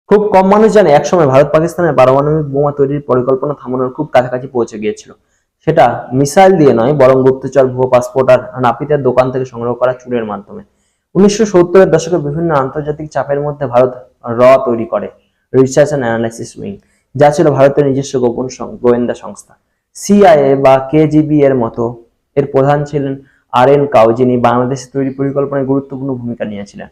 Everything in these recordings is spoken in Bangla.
খুব কম মানুষ জানে একসময় ভারত পাকিস্তানের পারমাণবিক বোমা তৈরির পরিকল্পনা থামানোর খুব কাছাকাছি পৌঁছে গিয়েছিল। সেটা মিসাইল দিয়ে নয়, বরং গুপ্তচর, ভুয়ো পাসপোর্ট আর নাপিতের দোকান থেকে সংগ্রহ করা চুরের মাধ্যমে। 1970-এর দশকে বিভিন্ন আন্তর্জাতিক চাপের মধ্যে ভারত তৈরি করে, রিসার্চ অ্যান্ড অ্যানালাইসিস উইং, যা ছিল ভারতের নিজস্ব গোপন গোয়েন্দা সংস্থা। সিআইএ বা কেজিবি এর মতো এর প্রধান ছিলেন আর.এন কাউ, যিনি বাংলাদেশের তৈরি পরিকল্পনায় গুরুত্বপূর্ণ ভূমিকা নিয়েছিলেন।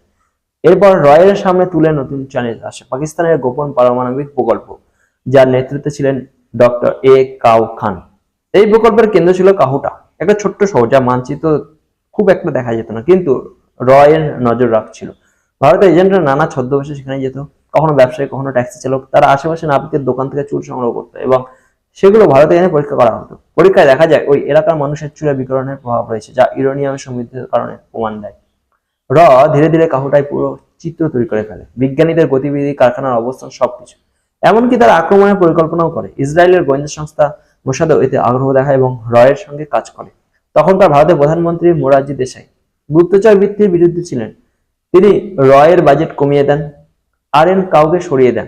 এরপর রয়ের সামনে তুলে নতুন চ্যালেঞ্জ আসে পাকিস্তানের গোপন পারমাণবিক প্রকল্প, যার নেতৃত্বে ছিলেন ডক্টর এ কাউ খান। এই প্রকল্পের কেন্দ্র ছিল কাহুটা, একটা ছোট্ট শহর যা মানচিত্র খুব একটা দেখা যেত না, কিন্তু রয়ের নজর রাখছিল। ভারতের এজেন্টরা নানা ছদ্মবেশে সেখানে যেত, কখনো ব্যবসায়ী, কখনো ট্যাক্সি চালক। তারা আশেপাশে নাপিতের দোকান থেকে চুল সংগ্রহ করতো এবং সেগুলো ভারতে এনে পরীক্ষা করা হতো। পরীক্ষায় দেখা যায় ওই এলাকার মানুষের চুলে বিকিরণের প্রভাব রয়েছে, যা ইউরেনিয়ামের সমৃদ্ধির কারণে প্রমাণ দেয়। র ধীরে ধীরে কাহুটায় পুরো চিত্র তৈরি করে ফেলে, বিজ্ঞানীদের গতিবিধি, কারখানার অবস্থান, সবকিছু। এমনকি তারা আক্রমণের পরিকল্পনাও করে। ইসরায়েলের গোয়েন্দা সংস্থা মোসাদও এতে আগ্রহ দেখায় এবং রয়ের সঙ্গে কাজ করে। তখনকার ভারতের প্রধানমন্ত্রী মোরারজি দেশাই গুপ্তচর বৃত্তির বিরুদ্ধে ছিলেন। তিনি রয়ের বাজেট কমিয়ে দেন, আর.এন কাউকে সরিয়ে দেন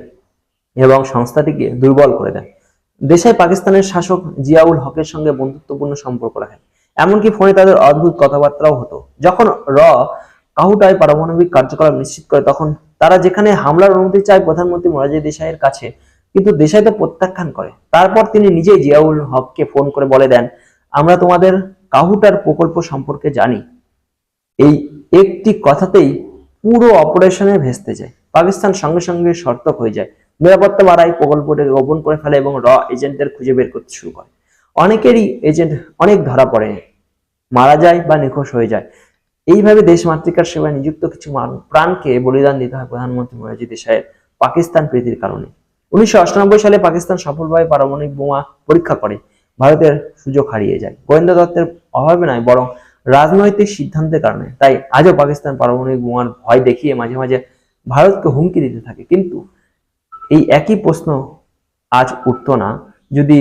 এবং সংস্থাটিকে দুর্বল করে দেন। দেশাই পাকিস্তানের শাসক জিয়াউল হকের সঙ্গে বন্ধুত্বপূর্ণ সম্পর্ক রাখেন, এমনকি ফোনে তাদের অদ্ভুত কথাবার্তাও হতো। যখন কাহুটায় পারমাণবিক কার্যকলাপ নিশ্চিত করে, তখন তারা যেখানে হামলার অনুমতি চায় প্রধানমন্ত্রী মোরারজি দেশাইয়ের কাছে, কিন্তু দেশাই তো প্রত্যাখ্যান করে। তারপর তিনি নিজেই জিয়াউল হককে ফোন করে বলে দেন, আমরা তোমাদের কাহুটার প্রকল্প সম্পর্কে জানি। এই একটি কথাতেই পুরো অপারেশনে ভেস্তে যায়। পাকিস্তান সঙ্গে সঙ্গে সতর্ক হয়ে যায়, নিরাপত্তা বাড়ায়, প্রকল্পটাকে গোপন করে ফেলে এবং এজেন্টদের খুঁজে বের করতে শুরু করে। অনেকেরই এজেন্ট অনেক ধরা পড়ে, মারা যায় বা নিখোঁজ হয়ে যায়। এইভাবে দেশ মাতৃকার সেবায় নিযুক্ত কিছু প্রাণকে বলিদান দিতে হয় প্রধানমন্ত্রী মোরারজি দেশাইয়ের পাকিস্তান প্রীতির কারণে। 1998 সালে পাকিস্তান সফলভাবে পারমাণবিক বোমা পরীক্ষা করে, ভারতের সুযোগ হারিয়ে যায়। গোয়েন্দা তত্ত্বের অভাবে নয়, বরং রাজনৈতিক সিদ্ধান্তের কারণে। তাই আজও পাকিস্তান পারমাণবিক বোমার ভয় দেখিয়ে মাঝে মাঝে ভারতকে হুমকি দিতে থাকে। কিন্তু এই একই প্রশ্ন আজ উঠতো না যদি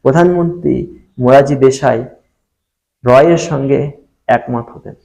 প্রধানমন্ত্রী মোরারজি দেশাই রয়ের সঙ্গে একমত হতেন।